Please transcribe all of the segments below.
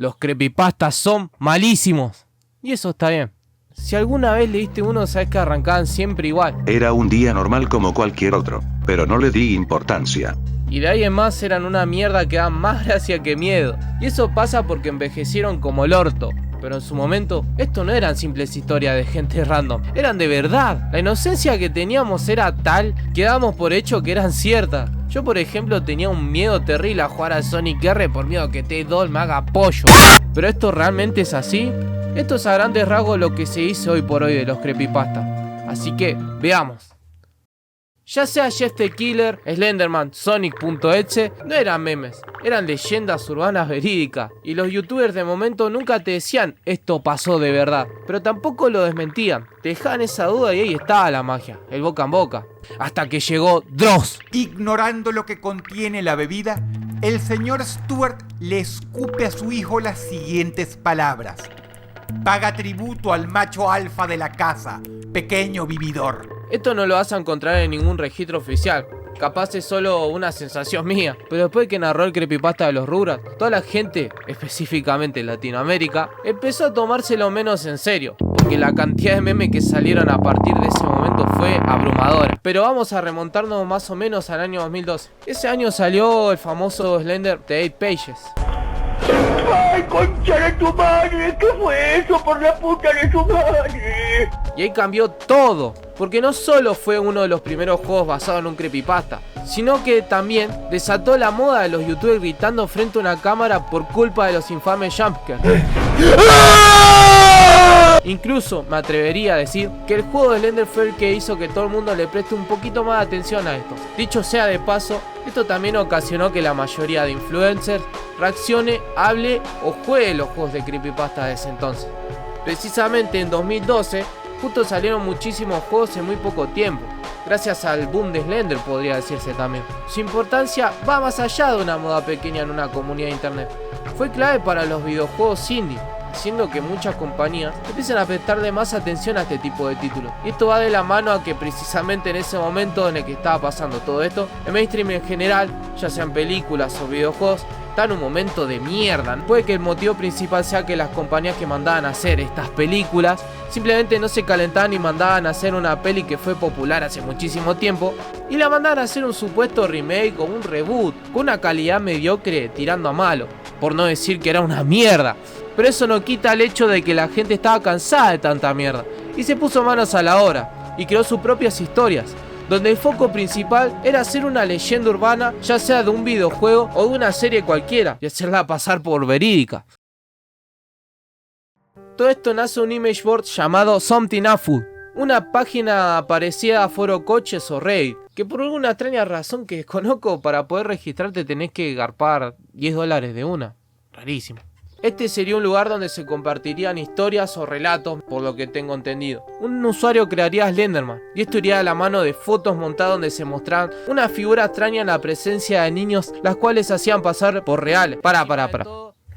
los creepypastas son malísimos. Y eso está bien. Si alguna vez leíste uno, sabes que arrancaban siempre igual. Era un día normal como cualquier otro, pero no le di importancia. Y de ahí en más eran una mierda que daban más gracia que miedo. Y eso pasa porque envejecieron como el orto. Pero en su momento, esto no eran simples historias de gente random, eran de verdad. La inocencia que teníamos era tal que dábamos por hecho que eran ciertas. Yo, por ejemplo, tenía un miedo terrible a jugar a Sonic R por miedo a que T-Doll me haga pollo. ¿Pero esto realmente es así? Esto es a grandes rasgos lo que se dice hoy por hoy de los creepypastas. Así que, veamos. Ya sea Jeff the Killer, Slenderman, Sonic.exe, no eran memes, eran leyendas urbanas verídicas. Y los youtubers de momento nunca te decían esto pasó de verdad, pero tampoco lo desmentían. Te dejaban esa duda y ahí estaba la magia, el boca en boca. Hasta que llegó Dross. Ignorando lo que contiene la bebida, el señor Stewart le escupe a su hijo las siguientes palabras: paga tributo al macho alfa de la casa, pequeño vividor. Esto no lo vas a encontrar en ningún registro oficial. Capaz es solo una sensación mía. Pero después que narró el creepypasta de los Rugrats, toda la gente, específicamente en Latinoamérica, empezó a tomárselo menos en serio. Porque la cantidad de memes que salieron a partir de ese momento fue abrumadora. Pero vamos a remontarnos más o menos al año 2012. Ese año salió el famoso Slender The 8 Pages. ¡Ay, concha de tu madre! ¿Qué fue eso por la puta de tu madre? Y ahí cambió todo, porque no solo fue uno de los primeros juegos basados en un creepypasta, sino que también desató la moda de los youtubers gritando frente a una cámara por culpa de los infames jumpscares. Incluso me atrevería a decir que el juego de Slender fue el que hizo que todo el mundo le preste un poquito más de atención a esto. Dicho sea de paso, esto también ocasionó que la mayoría de influencers reaccione, hable o juegue los juegos de creepypasta de ese entonces. Precisamente en 2012 justo salieron muchísimos juegos en muy poco tiempo, gracias al boom de Slender podría decirse también. Su importancia va más allá de una moda pequeña en una comunidad de internet. Fue clave para los videojuegos indie, haciendo que muchas compañías empiecen a prestarle más atención a este tipo de títulos. Y esto va de la mano a que precisamente en ese momento en el que estaba pasando todo esto, el mainstream en general, ya sean películas o videojuegos, está en un momento de mierda. Puede que el motivo principal sea que las compañías que mandaban a hacer estas películas simplemente no se calentaban y mandaban a hacer una peli que fue popular hace muchísimo tiempo y la mandaban a hacer un supuesto remake o un reboot con una calidad mediocre tirando a malo, por no decir que era una mierda. Pero eso no quita el hecho de que la gente estaba cansada de tanta mierda y se puso manos a la obra y creó sus propias historias, donde el foco principal era hacer una leyenda urbana, ya sea de un videojuego o de una serie cualquiera, y hacerla pasar por verídica. Todo esto nace un image board llamado Something Awful, una página parecida a Foro Coches o Reddit, que por alguna extraña razón que desconozco, para poder registrarte tenés que garpar $10 de una. Rarísimo. Este sería un lugar donde se compartirían historias o relatos, por lo que tengo entendido. Un usuario crearía Slenderman, y esto iría de la mano de fotos montadas donde se mostraban una figura extraña en la presencia de niños, las cuales hacían pasar por reales. Para.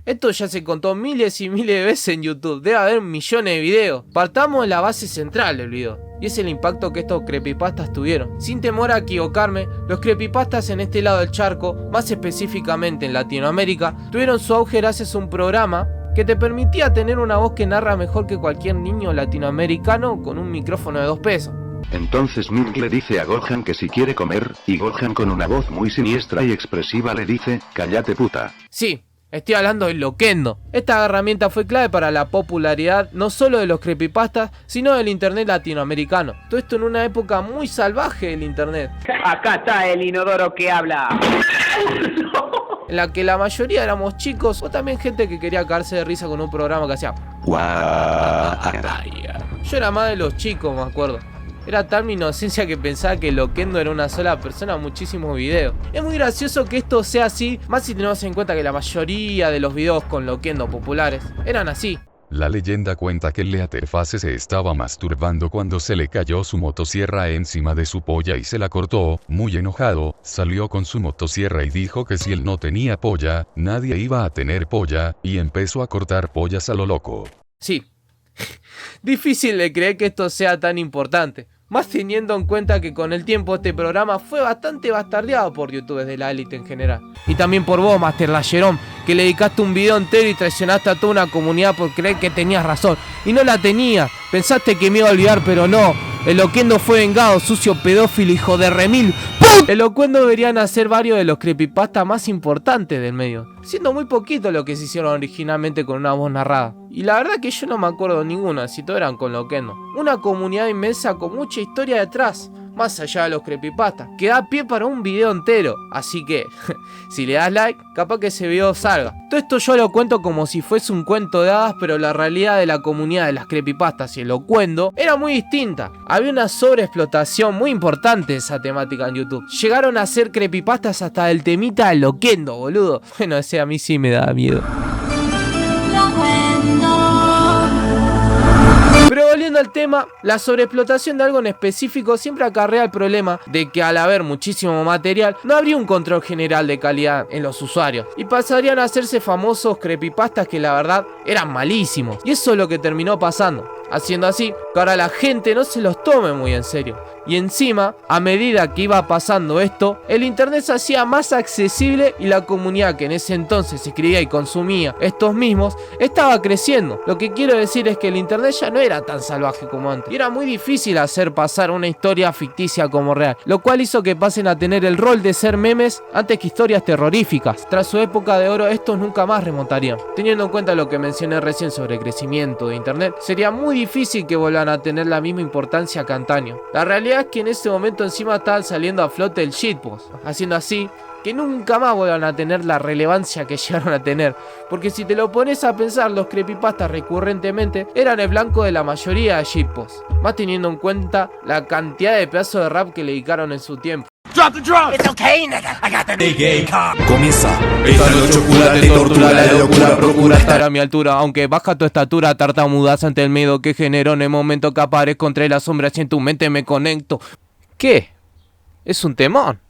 Esto ya se contó miles y miles de veces en YouTube, debe haber millones de videos. Partamos de la base central del video, y es el impacto que estos creepypastas tuvieron. Sin temor a equivocarme, los creepypastas en este lado del charco, más específicamente en Latinoamérica, tuvieron su auge gracias a un programa que te permitía tener una voz que narra mejor que cualquier niño latinoamericano con un micrófono de 2 pesos. Entonces Ming le dice a Gohan que si quiere comer, y Gohan con una voz muy siniestra y expresiva le dice: cállate puta. Sí. Estoy hablando del Loquendo. Esta herramienta fue clave para la popularidad no solo de los creepypastas, sino del internet latinoamericano. Todo esto en una época muy salvaje del internet. Acá está el inodoro que habla. En la que la mayoría éramos chicos o también gente que quería caerse de risa con un programa que hacía. Yo era más de los chicos, me acuerdo. Era tal mi inocencia que pensaba que Loquendo era una sola persona en muchísimos videos. Es muy gracioso que esto sea así, más si tenemos en cuenta que la mayoría de los videos con Loquendo populares eran así. La leyenda cuenta que el Leatherface se estaba masturbando cuando se le cayó su motosierra encima de su polla y se la cortó. Muy enojado, salió con su motosierra y dijo que si él no tenía polla, nadie iba a tener polla, y empezó a cortar pollas a lo loco. Sí. Difícil de creer que esto sea tan importante, Más teniendo en cuenta que con el tiempo este programa fue bastante bastardeado por youtubers de la élite en general. Y también por vos, Master Lasherón, que le dedicaste un video entero y traicionaste a toda una comunidad por creer que tenías razón. Y no la tenías, pensaste que me iba a olvidar, pero no. El Loquendo fue vengado, sucio pedófilo, hijo de remil. ¡Pum! El Loquendo deberían hacer varios de los creepypastas más importantes del medio, siendo muy poquito lo que se hicieron originalmente con una voz narrada. Y la verdad que yo no me acuerdo de ninguna, si todos eran con Loquendo. Una comunidad inmensa con mucha historia detrás, más allá de los creepypastas, que da pie para un video entero. Así que, si le das like, capaz que ese video salga. Todo esto yo lo cuento como si fuese un cuento de hadas, pero la realidad de la comunidad de las creepypastas y el Loquendo era muy distinta. Había una sobreexplotación muy importante de esa temática en YouTube. Llegaron a hacer creepypastas hasta del temita del Loquendo, boludo. Bueno, ese a mí sí me da miedo. Pero volviendo al tema, la sobreexplotación de algo en específico siempre acarrea el problema de que al haber muchísimo material, no habría un control general de calidad en los usuarios y pasarían a hacerse famosos creepypastas que la verdad eran malísimos. Y eso es lo que terminó pasando, haciendo así que ahora la gente no se los tome muy en serio. Y encima, a medida que iba pasando esto, el internet se hacía más accesible y la comunidad que en ese entonces escribía y consumía estos mismos estaba creciendo. Lo que quiero decir es que el internet ya no era tan salvaje como antes y era muy difícil hacer pasar una historia ficticia como real, lo cual hizo que pasen a tener el rol de ser memes antes que historias terroríficas. Tras su época de oro, estos nunca más remontarían. Teniendo en cuenta lo que mencioné recién sobre el crecimiento de internet, sería muy difícil que vuelvan a tener la misma importancia que antaño. La realidad es que en ese momento encima estaban saliendo a flote el shitpost, haciendo así que nunca más vuelvan a tener la relevancia que llegaron a tener, porque si te lo pones a pensar, los creepypastas recurrentemente eran el blanco de la mayoría de shitposts, más teniendo en cuenta la cantidad de pedazos de rap que le dedicaron en su tiempo. Comienza esta chocolate, tortura, la locura, procura Estar a mi altura, aunque baja tu estatura, tartamudas ante el miedo que generó en el momento que aparezco entre las sombras y en tu mente me conecto. ¿Qué? Es un temón.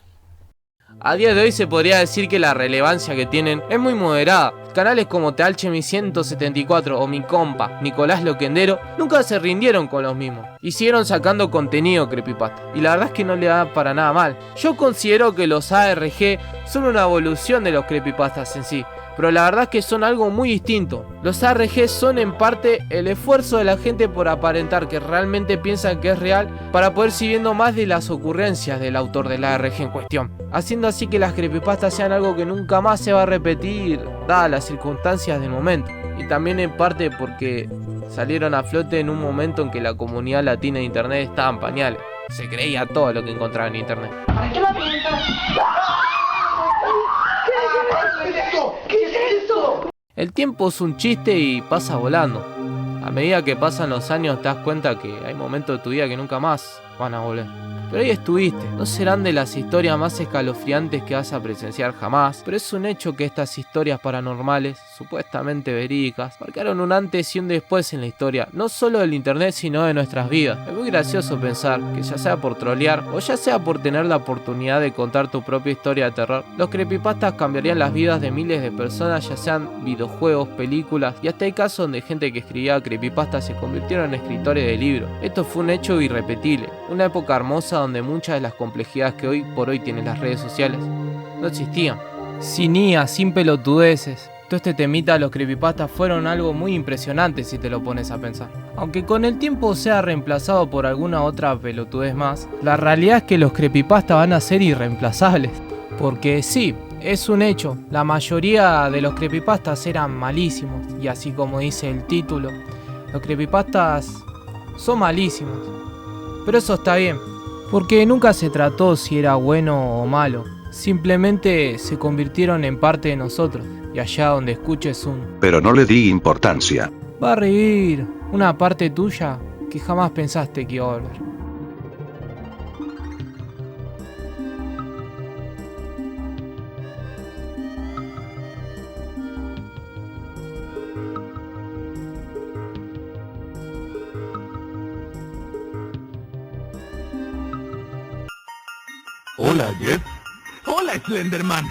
A día de hoy se podría decir que la relevancia que tienen es muy moderada. Canales como Tealchemi 174 o mi compa Nicolás Loquendero nunca se rindieron con los mismos y siguieron sacando contenido creepypasta, y la verdad es que no le da para nada mal. Yo considero que los ARG son una evolución de los creepypastas en sí, pero la verdad es que son algo muy distinto. Los ARG son en parte el esfuerzo de la gente por aparentar que realmente piensan que es real para poder seguir viendo más de las ocurrencias del autor del ARG en cuestión, haciendo así que las creepypastas sean algo que nunca más se va a repetir dadas las circunstancias del momento, y también en parte porque salieron a flote en un momento en que la comunidad latina de internet estaba en pañales. Se creía todo lo que encontraba en internet. El tiempo es un chiste y pasa volando. A medida que pasan los años te das cuenta que hay momentos de tu vida que nunca más van a volver. Pero ahí estuviste. No serán de las historias más escalofriantes que vas a presenciar jamás, pero es un hecho que estas historias paranormales, supuestamente verídicas, marcaron un antes y un después en la historia, no solo del internet sino de nuestras vidas. Es muy gracioso pensar que ya sea por trolear o ya sea por tener la oportunidad de contar tu propia historia de terror, los creepypastas cambiarían las vidas de miles de personas, ya sean videojuegos, películas, y hasta hay casos donde gente que escribía creepypastas se convirtieron en escritores de libros. Esto fue un hecho irrepetible, una época hermosa donde muchas de las complejidades que hoy por hoy tienen las redes sociales no existían. Sin IA, sin pelotudeces. Todo este temita de los creepypastas fueron algo muy impresionante si te lo pones a pensar. Aunque con el tiempo sea reemplazado por alguna otra pelotudez más, la realidad es que los creepypastas van a ser irreemplazables. Porque sí, es un hecho, la mayoría de los creepypastas eran malísimos, y así como dice el título, los creepypastas son malísimos. Pero eso está bien, porque nunca se trató si era bueno o malo, simplemente se convirtieron en parte de nosotros, y allá donde escuches un Pero no le di importancia. va a revivir una parte tuya que jamás pensaste que iba a volver. Hola, Jeff. Hola, Slenderman.